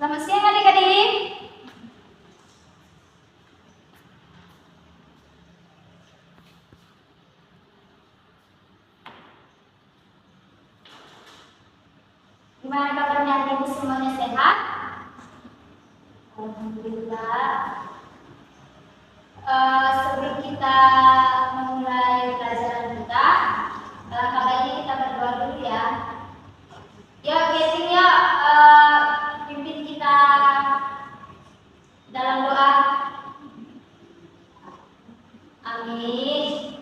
Selamat siang adik-adik. Gimana kabarnya adik-adik semuanya sehat? Alhamdulillah. Sebelum kita memulai pelajaran kita, kabarnya kita berdoa dulu ya. Ya, biasanya pimpin kita dalam doa. Amin.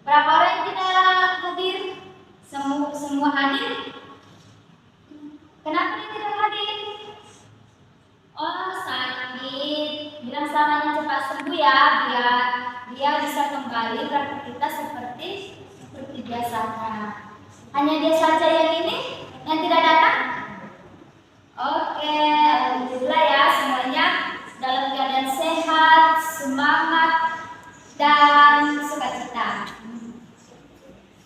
Berapa orang yang tidak hadir? Semua hadir? Kenapa dia tidak hadir? Oh, sakit. Bilang samanya cepat sembuh ya, biar dia bisa kembali beraktivitas seperti biasanya. Hanya dia saja yang ini yang tidak datang? Oke, alhamdulillah ya, semuanya dalam keadaan sehat, semangat, dan sukacita.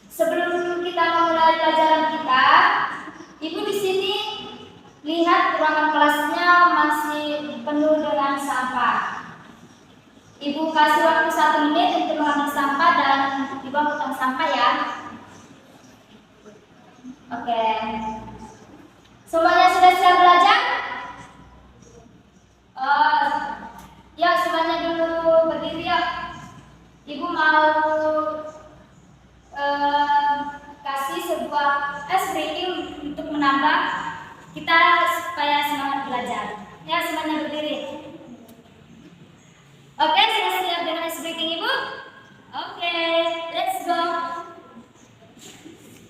Sebelum kita memulai pelajaran kita, Ibu di sini lihat ruangan kelasnya masih penuh dengan sampah. Ibu kasih waktu 1 menit untuk mengambil sampah dan dibawa ke tong sampah ya. Oke. Semuanya sudah siap belajar? Ya, semuanya dulu berdiri ya. Ibu mau kasih sebuah ice breaking untuk menambah kita supaya semangat belajar. Ya, semuanya berdiri. Oke, sudah siap dengan ice breaking Ibu? Oke, let's go.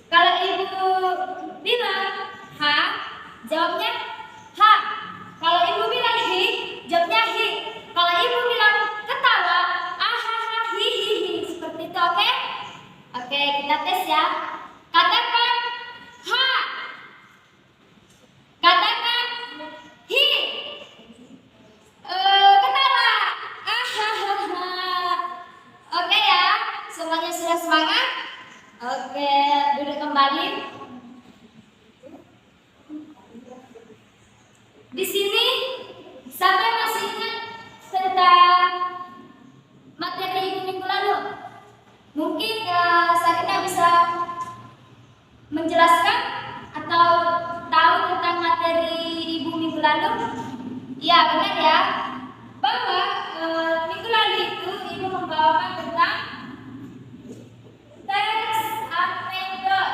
Kalau Ibu bilang ha, jawabnya ha. Kalau Ibu bilang hi, jawabnya hi. Kalau Ibu bilang ketawa, ahaha, hi hi hi. Seperti itu, oke? Oke, kita tes ya. Katakan ha. Katakan hi. Ketawa. Ahaha. Oke ya, semuanya sudah semangat? Oke, duduk kembali. Di sini sampai masih ingat tentang materi Ibu minggu lalu? Mungkin Sarina bisa menjelaskan atau tahu tentang materi Ibu minggu lalu? Iya, benar ya. Bahwa minggu lalu itu Ibu membawakan tentang teks anekdot.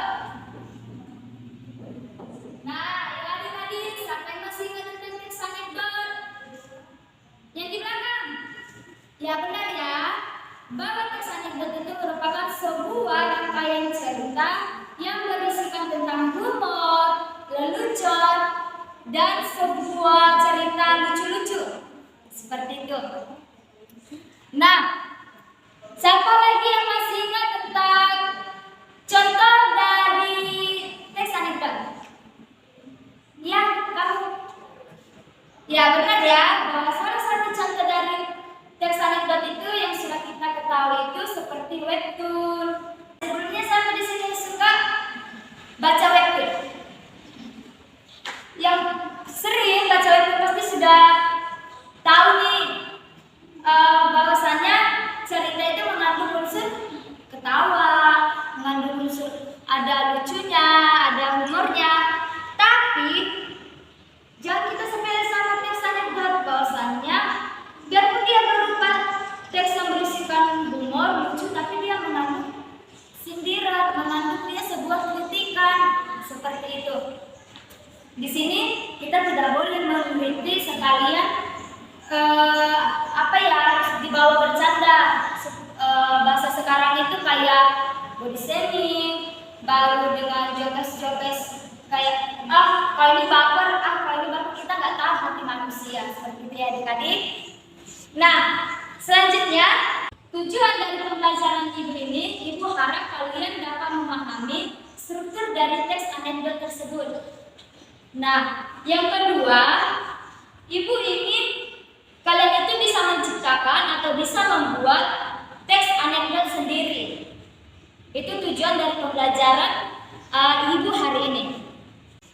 Nah, adik-adik sampai masih ingat tentang teks anekdot? Yang di belakang? Ya, benar ya. Bahwa teks anekdot itu merupakan sebuah rangkaian cerita yang berisikan tentang humor, lelucon, dan sebuah cerita lucu-lucu. Seperti itu. Nah, siapa lagi yang masih ingat tentang contoh dari teks anekdot? Ya, kamu? Ya, benar ya. Bahwa salah satu contoh dari teks anekdot itu yang sudah kita ketahui itu seperti webtoon. Sebelumnya saya di sini suka baca webtoon. Yang sering baca webtoon pasti sudah tahu nih bahwasannya cerita itu mengandung unsur ketawa, mengandung unsur ada lucunya, ada humornya. Tapi jangan kita sepele sama teks anekdot, bahwasannya biarpun dia berupa teks yang berisikan humor, lucu, tapi dia mengandung sindiran, mengandung dia sebuah kritikan seperti itu. Di sini kita tidak boleh mengkritik sekalian dibawa bercanda. Bahasa sekarang itu kayak body shaming, baru dengan jokes-jokes kayak kalau ini baper, kita nggak tahu hati manusia, seperti itu ya adik-adik. Nah, selanjutnya tujuan dari pembelajaran Ibu ini, Ibu harap kalian dapat memahami struktur dari teks anekdot tersebut. Nah, yang kedua, Ibu ingin kalian itu bisa menciptakan atau bisa membuat teks anekdot sendiri. Itu tujuan dari pembelajaran Ibu hari ini.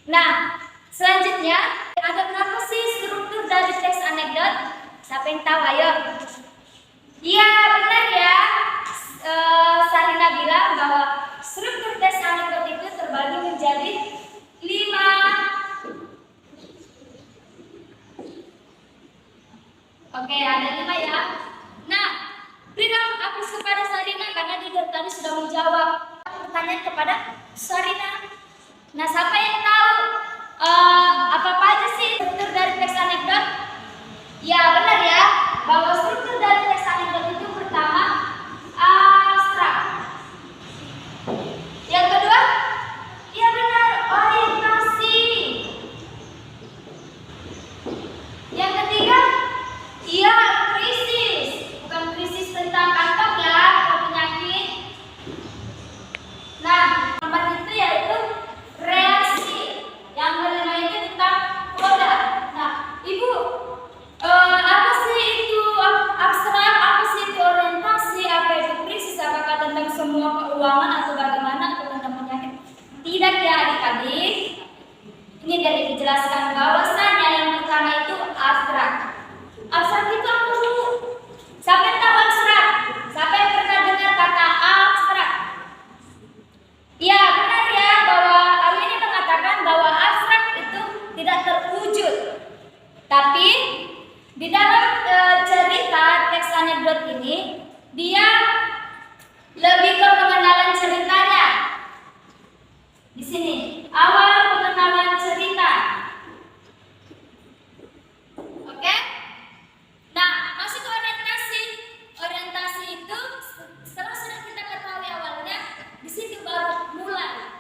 Nah, Selanjutnya, ada berapa sih struktur dari teks anekdot? Siapa yang tahu? Ayo. Iya, benar ya. Sarina bilang bahwa struktur teks anekdot itu terbagi menjadi 5. Oke, ada 5 ya. Nah, berikan aplaus kepada Sarina karena dia dari tadi sudah menjawab pertanyaan kepada Sarina. Nah, siapa yang tahu apa aja sih struktur dari teks anekdot? Ya, benar ya, bahwa struktur dari teks anekdot itu pertama abstrak. Yang kedua, ya benar, orientasi. Yang ketiga, iya, krisis. Bukan krisis tentang kantong ya, atau penyakit. Nah, keempat itu yaitu reaksi. Yang kelima itu tentang produk. Nah, Ibu, apa sih itu abstrak, apa sih itu orientasi, apa itu krisis, apakah tentang semua keuangan atau bagaimana, atau tentang penyakit? Tidak ya adik-adik. Ini dari dijelaskan bahwasannya yang pertama itu abstrak. Abstrak itu apa dulu? Siapa yang tahu abstrak? Siapa yang pernah dengar kata abstrak? Ya, benar ya, bahwa ini mengatakan bahwa abstrak itu tidak terwujud. Tapi di dalam cerita teks anekdot ini, dia lebih ke pengenalan ceritanya. Di sini, awal pengenalan cerita. Oke? Nah, masuk ke orientasi. Orientasi itu setelah sudah kita ketahui awalnya, di situ baru mulai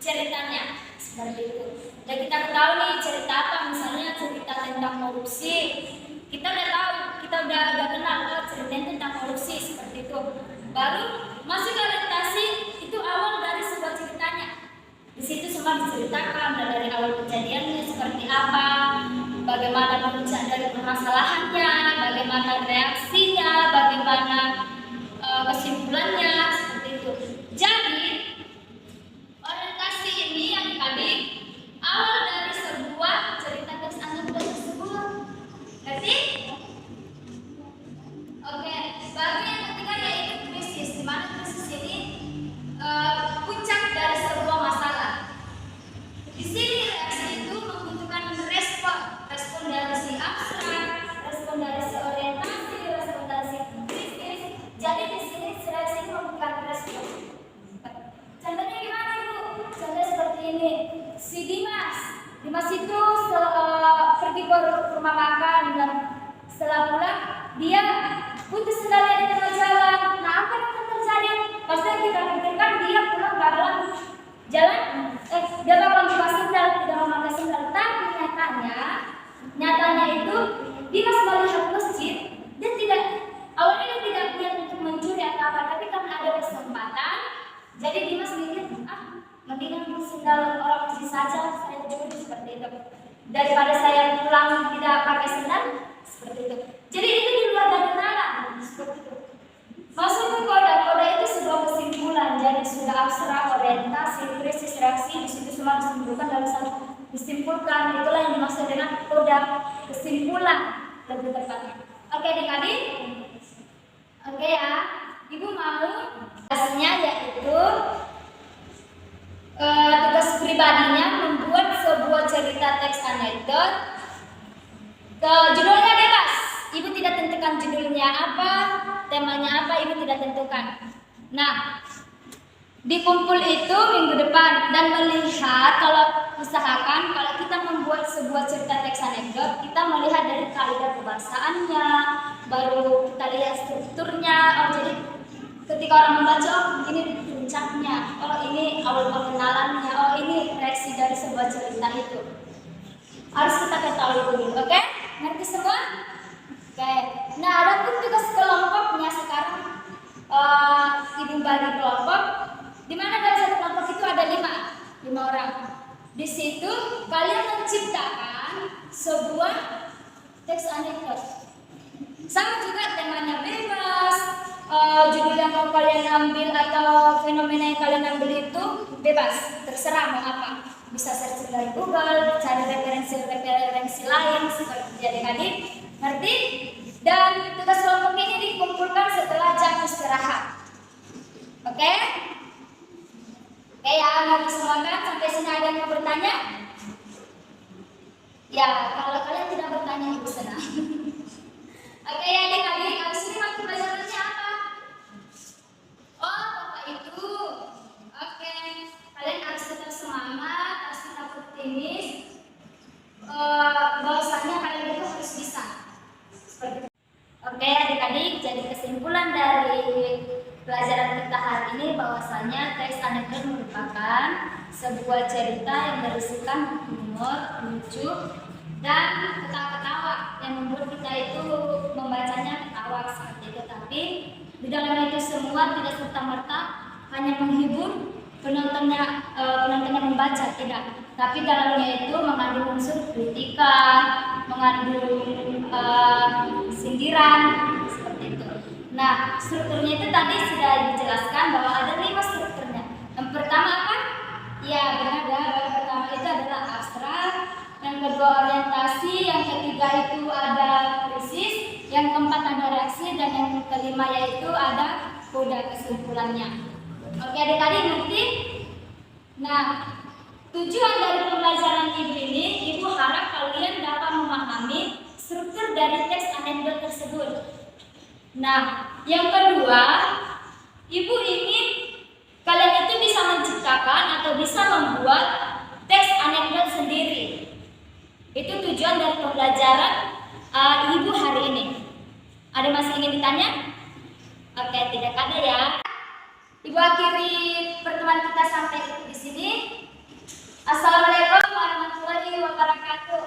ceritanya. Seperti itu. Dan kita ketahui nih cerita apa, misalnya cerita tentang korupsi. Kita udah tahu, kita udah kenal ceritanya tentang korupsi seperti itu. Baru masuk ke orientasi, itu awal dari sebuah ceritanya. Di situ semua diceritakan dari awal kejadiannya seperti apa, bagaimana puncak dari permasalahannya, bagaimana reaksinya, bagaimana kesimpulannya, seperti itu. Jadi orientasi ini adik-adik awal dari sebuah cerita teks anekdot tersebut. Ngerti? Oke, baru yang ketiga yaitu krisis. Di mana krisis ini puncak dari sebuah masalah. Di sini reaksi itu membutuhkan respon dari si abstrak, respon dari si orientasi, respon dari si krisis. Jadi di sini reaksi itu membutuhkan respon. Contohnya gimana Ibu? Contohnya seperti ini. Si Dimas itu pergi ke rumah makan dan setelah pulang dia putus kendali di tengah jalan. Nah, apa yang akan terjadi? Pasti kita pikirkan dia pulang dalam jalan, dia bakal buka sendal, tidak memakai sendal. Tapi nyatanya itu Dimas melihat masjid dan awalnya dia tidak niat untuk mencuri atau apa, tapi karena ada kesempatan, jadi Dimas mikir, mendingan sendal orang masjid saja, saya curi seperti itu. Daripada saya pulang tidak pakai sendal, seperti itu. Jadi itu di luar dari nalar, seperti itu. Masuk ke koda itu sebuah kesimpulan, jadi sudah abstrak, orientasi, krisis, reaksi, di situ semua disimpulkan dalam satu disimpulkan. Itulah yang dimaksud dengan koda kesimpulan lebih tepatnya. Oke adik-adik? Oke ya, Ibu mau tugasnya yaitu tugas pribadinya membuat sebuah cerita teks anekdot. Judulnya bebas. Ibu tidak tentukan judulnya apa, temanya apa, Ibu tidak tentukan. Nah, dikumpul itu minggu depan dan melihat usahakan kalau kita membuat sebuah cerita teks anekdot, kita melihat dari kaidah kebahasaannya, baru kita lihat strukturnya. Jadi ketika orang membaca, ini puncaknya, ini awal pengenalannya, ini reaksi dari sebuah cerita itu. Harus kita ketahui dulu, oke? Ngerti semua? Oke. Nah, ada pun tugas kelompoknya sekarang. Ibu bagi kelompok, di mana dalam satu kelompok itu ada 5 orang. Di situ kalian menciptakan sebuah teks anekdot. Sama juga temanya bebas, judul yang mau kalian ambil atau fenomena yang kalian ambil itu bebas, terserah mau apa. bisa searching dari Google, cari referensi lain seperti adik-adik ngerti? Dan tugas kelompok ini dikumpulkan setelah jam istirahat. Oke? Oke ya, mau disemuakan sampai sini ada yang mau bertanya? Ya, kalau kalian tidak bertanya ibu senang. Oke ya adik-adik, habis ini waktu pelajarannya apa? Oh, Bapak itu. Oke, kalian harus tetap semangat, harus tetap optimis. Bahwasanya kalian itu harus bisa. Seperti itu. Oke adik-adik, jadi kesimpulan dari pelajaran kita hari ini bahwasanya teks anekdot merupakan sebuah cerita yang berisikan humor, lucu, dan ketawa-ketawa yang membuat kita itu membacanya ketawa seperti itu. Tapi di dalam itu semua tidak serta-merta hanya menghibur penontonnya membaca, tidak. Tapi dalamnya itu mengandung unsur kritikan, mengandung sindiran seperti itu. Nah, strukturnya itu tadi sudah dijelaskan bahwa ada 5 strukturnya. Yang pertama apa? Ya, benar ya. Yang pertama itu adalah abstrak, yang kedua orientasi, yang ketiga itu ada krisis, yang keempat ada reaksi, dan yang kelima yaitu ada koda kesimpulannya. Oke adik-adik ngerti? Nah, tujuan dari pembelajaran ibu ini, ibu harap kalian dapat memahami struktur dari teks anekdot tersebut. Nah, yang kedua, ibu ingin kalian itu bisa menciptakan atau bisa membuat teks anekdot sendiri. Itu tujuan dari pembelajaran ibu hari ini. Ada masih ingin ditanya? Oke, tidak ada ya. Ibu akhiri pertemuan kita sampai di sini. Assalamualaikum warahmatullahi wabarakatuh.